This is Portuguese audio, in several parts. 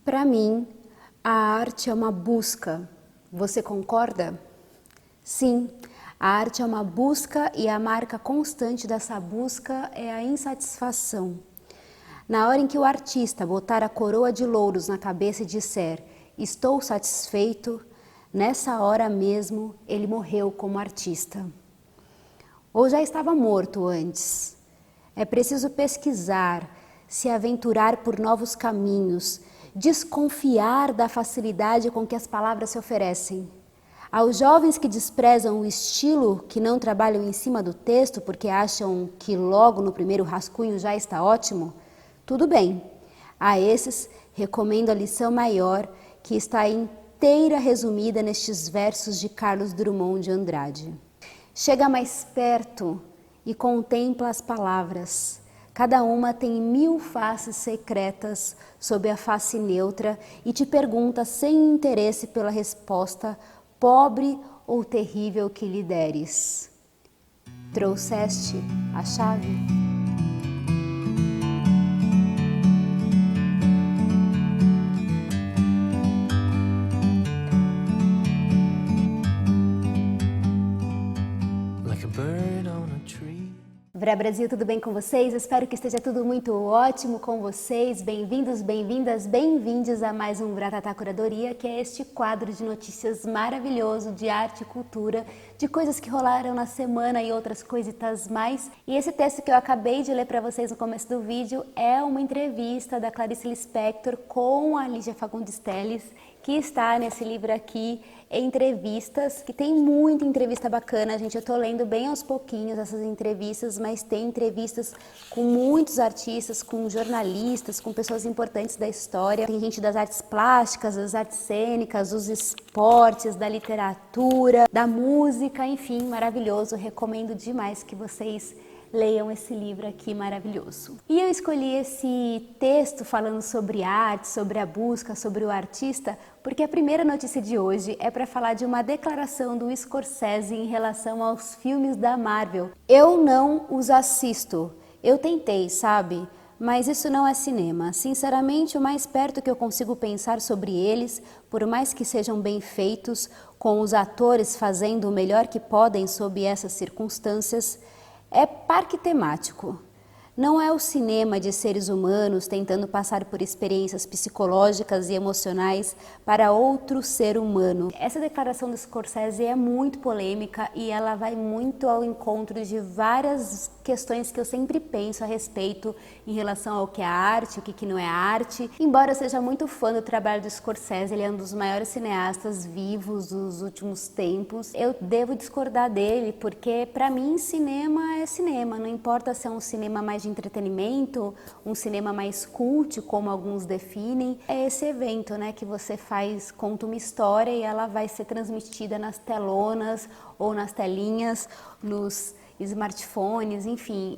Para mim, a arte é uma busca. Você concorda? Sim, a arte é uma busca e a marca constante dessa busca é a insatisfação. Na hora em que o artista botar a coroa de louros na cabeça e disser "estou satisfeito", nessa hora mesmo ele morreu como artista. Ou já estava morto antes. É preciso pesquisar, se aventurar por novos caminhos, desconfiar da facilidade com que as palavras se oferecem. Aos jovens que desprezam o estilo, que não trabalham em cima do texto porque acham que logo no primeiro rascunho já está ótimo, tudo bem. A esses recomendo a lição maior, que está inteira resumida nestes versos de Carlos Drummond de Andrade. Chega mais perto e contempla as palavras. Cada uma tem 1000 faces secretas sob a face neutra e te pergunta sem interesse pela resposta, pobre ou terrível que lhe deres. Trouxeste a chave? Vré Brasil, tudo bem com vocês? Espero que esteja tudo muito ótimo com vocês. Bem-vindos, bem-vindas, bem-vindos a mais um Vratatá Curadoria, que é este quadro de notícias maravilhoso de arte e cultura, de coisas que rolaram na semana e outras coisitas mais. E esse texto que eu acabei de ler para vocês no começo do vídeo é uma entrevista da Clarice Lispector com a Lígia Fagundes Telles, que está nesse livro aqui, Entrevistas, que tem muita entrevista bacana, gente. Eu tô lendo bem aos pouquinhos essas entrevistas, mas tem entrevistas com muitos artistas, com jornalistas, com pessoas importantes da história. Tem gente das artes plásticas, das artes cênicas, dos esportes, da literatura, da música, enfim, maravilhoso. Recomendo demais que vocês leiam esse livro aqui maravilhoso. E eu escolhi esse texto falando sobre arte, sobre a busca, sobre o artista, porque a primeira notícia de hoje é para falar de uma declaração do Scorsese em relação aos filmes da Marvel. Eu não os assisto. Eu tentei, sabe? Mas isso não é cinema. Sinceramente, o mais perto que eu consigo pensar sobre eles, por mais que sejam bem feitos, com os atores fazendo o melhor que podem sob essas circunstâncias, é parque temático. Não é o cinema de seres humanos tentando passar por experiências psicológicas e emocionais para outro ser humano. Essa declaração do Scorsese é muito polêmica e ela vai muito ao encontro de várias questões que eu sempre penso a respeito em relação ao que é arte, o que não é arte. Embora eu seja muito fã do trabalho do Scorsese, ele é um dos maiores cineastas vivos dos últimos tempos, eu devo discordar dele, porque para mim cinema é cinema, não importa se é um cinema mais de entretenimento, um cinema mais cult, como alguns definem. É esse evento, né, que você faz, conta uma história e ela vai ser transmitida nas telonas ou nas telinhas, nos smartphones, enfim,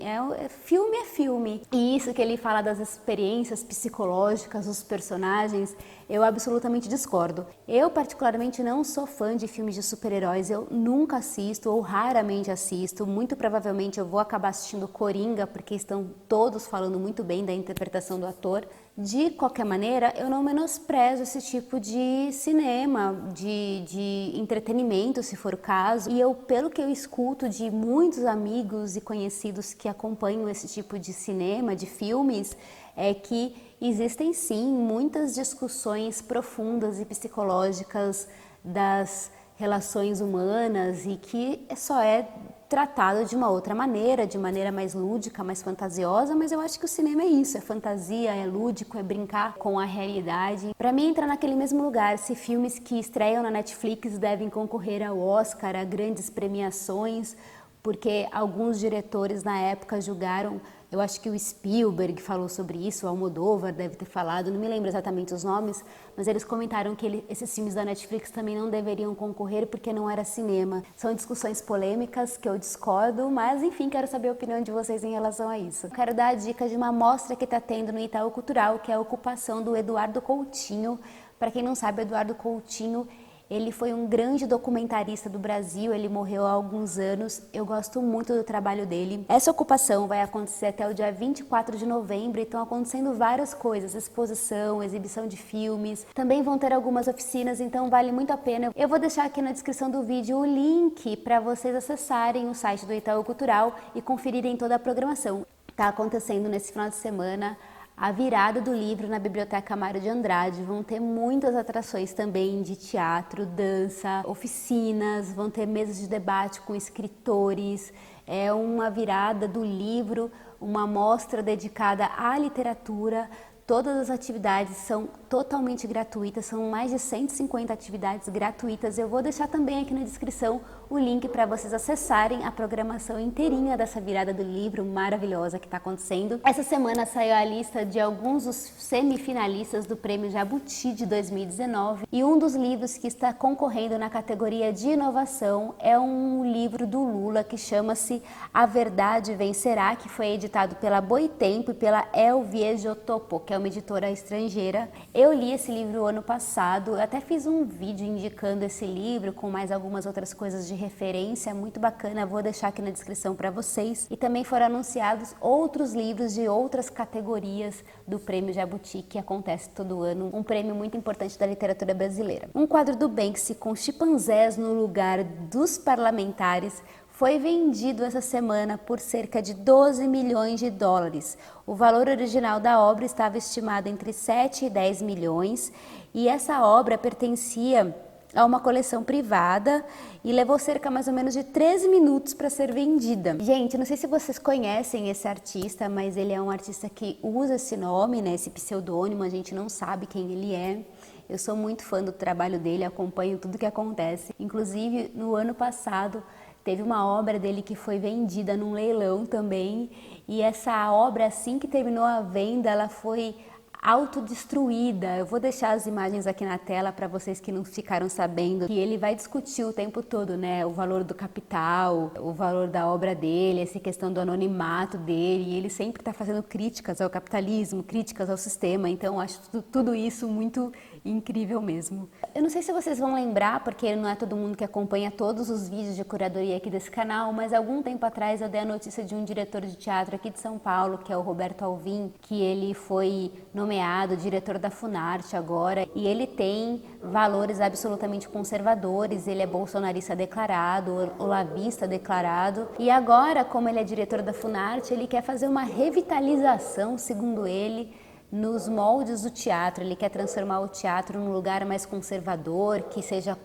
filme é filme. E isso que ele fala das experiências psicológicas dos personagens, eu absolutamente discordo. Eu particularmente não sou fã de filmes de super-heróis, eu nunca assisto ou raramente assisto, muito provavelmente eu vou acabar assistindo Coringa, porque estão todos falando muito bem da interpretação do ator. De qualquer maneira, eu não menosprezo esse tipo de cinema, de entretenimento, se for o caso. E eu, pelo que eu escuto de muitos amigos e conhecidos que acompanham esse tipo de cinema, de filmes, é que existem sim muitas discussões profundas e psicológicas das relações humanas e que só é tratado de uma outra maneira, de maneira mais lúdica, mais fantasiosa, mas eu acho que o cinema é isso, é fantasia, é lúdico, é brincar com a realidade. Para mim entra naquele mesmo lugar, se filmes que estreiam na Netflix devem concorrer ao Oscar, a grandes premiações, porque alguns diretores na época julgaram, eu acho que o Spielberg falou sobre isso, o Almodóvar deve ter falado, não me lembro exatamente os nomes, mas eles comentaram que esses filmes da Netflix também não deveriam concorrer porque não era cinema. São discussões polêmicas que eu discordo, mas enfim, quero saber a opinião de vocês em relação a isso. Quero dar a dica de uma mostra que está tendo no Itaú Cultural, que é a ocupação do Eduardo Coutinho. Para quem não sabe, Eduardo Coutinho, Ele foi um grande documentarista do Brasil, ele morreu há alguns anos, eu gosto muito do trabalho dele. Essa ocupação vai acontecer até o dia 24 de novembro, e estão acontecendo várias coisas, exposição, exibição de filmes, também vão ter algumas oficinas, então vale muito a pena. Eu vou deixar aqui na descrição do vídeo o link para vocês acessarem o site do Itaú Cultural e conferirem toda a programação. Está acontecendo nesse final de semana a virada do livro na Biblioteca Mário de Andrade. Vão ter muitas atrações também de teatro, dança, oficinas, vão ter mesas de debate com escritores, é uma virada do livro, uma mostra dedicada à literatura. Todas as atividades são totalmente gratuitas, são mais de 150 atividades gratuitas. Eu vou deixar também aqui na descrição o link para vocês acessarem a programação inteirinha dessa virada do livro maravilhosa que está acontecendo. Essa semana saiu a lista de alguns dos semifinalistas do Prêmio Jabuti de 2019 e um dos livros que está concorrendo na categoria de inovação é um livro do Lula que chama-se A Verdade Vencerá, que foi editado pela Boitempo e pela El Viejo Topo, que é uma editora estrangeira. Eu li esse livro ano passado, eu até fiz um vídeo indicando esse livro com mais algumas outras coisas de referência, muito bacana, vou deixar aqui na descrição para vocês. E também foram anunciados outros livros de outras categorias do Prêmio Jabuti, que acontece todo ano, um prêmio muito importante da literatura brasileira. Um quadro do Banksy com chimpanzés no lugar dos parlamentares foi vendido essa semana por cerca de 12 milhões de dólares. O valor original da obra estava estimado entre 7 e 10 milhões e essa obra pertencia a uma coleção privada e levou cerca mais ou menos de 13 minutos para ser vendida. Gente, não sei se vocês conhecem esse artista, mas ele é um artista que usa esse nome, né, esse pseudônimo, a gente não sabe quem ele é. Eu sou muito fã do trabalho dele, acompanho tudo que acontece. Inclusive, no ano passado, teve uma obra dele que foi vendida num leilão também, e essa obra, assim que terminou a venda, ela foi autodestruída. Eu vou deixar as imagens aqui na tela para vocês que não ficaram sabendo, que ele vai discutir o tempo todo, né, o valor do capital, o valor da obra dele, essa questão do anonimato dele, e ele sempre está fazendo críticas ao capitalismo, críticas ao sistema, então eu acho tudo isso muito incrível mesmo. Eu não sei se vocês vão lembrar, porque não é todo mundo que acompanha todos os vídeos de curadoria aqui desse canal, mas algum tempo atrás eu dei a notícia de um diretor de teatro aqui de São Paulo, que é o Roberto Alvim, que ele foi nomeado diretor da Funarte agora, e ele tem valores absolutamente conservadores, ele é bolsonarista declarado, olavista declarado, e agora, como ele é diretor da Funarte, ele quer fazer uma revitalização, segundo ele, nos moldes do teatro. Ele quer transformar o teatro num lugar mais conservador, que seja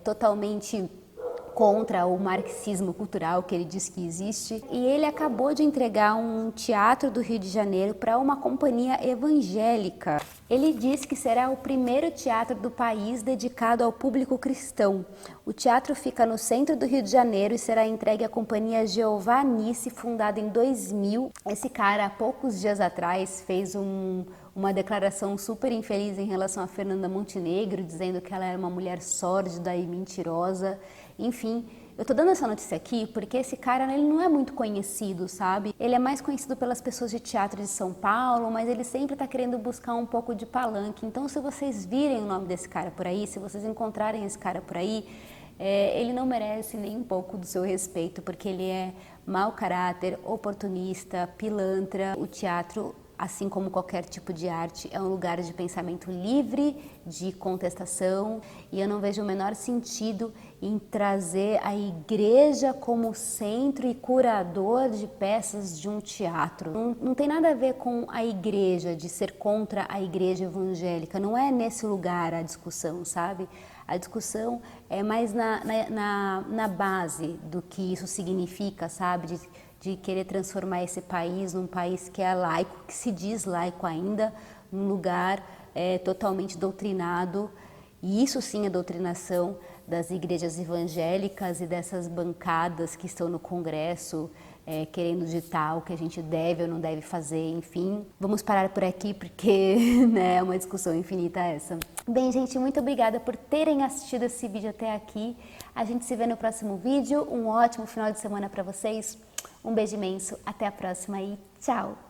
totalmente contra o marxismo cultural que ele diz que existe. E ele acabou de entregar um teatro do Rio de Janeiro para uma companhia evangélica. Ele diz que será o primeiro teatro do país dedicado ao público cristão. O teatro fica no centro do Rio de Janeiro e será entregue à companhia Jeová Nice, fundada em 2000. Esse cara, há poucos dias atrás, fez uma declaração super infeliz em relação a Fernanda Montenegro, dizendo que ela era uma mulher sórdida e mentirosa. Enfim, eu tô dando essa notícia aqui porque esse cara, ele não é muito conhecido, sabe? Ele é mais conhecido pelas pessoas de teatro de São Paulo, mas ele sempre tá querendo buscar um pouco de palanque. Então, se vocês virem o nome desse cara por aí, se vocês encontrarem esse cara por aí, ele não merece nem um pouco do seu respeito, porque ele é mau caráter, oportunista, pilantra. O teatro, assim como qualquer tipo de arte, é um lugar de pensamento livre, de contestação, e eu não vejo o menor sentido em trazer a igreja como centro e curador de peças de um teatro. Não tem nada a ver com a igreja, de ser contra a igreja evangélica, não é nesse lugar a discussão, sabe? A discussão é mais na base do que isso significa, sabe? De querer transformar esse país num país que é laico, que se diz laico ainda, num lugar totalmente doutrinado, e isso sim é doutrinação das igrejas evangélicas e dessas bancadas que estão no Congresso querendo ditar o que a gente deve ou não deve fazer, enfim. Vamos parar por aqui porque né, é uma discussão infinita essa. Bem, gente, muito obrigada por terem assistido esse vídeo até aqui. A gente se vê no próximo vídeo. Um ótimo final de semana para vocês. Um beijo imenso, até a próxima e tchau!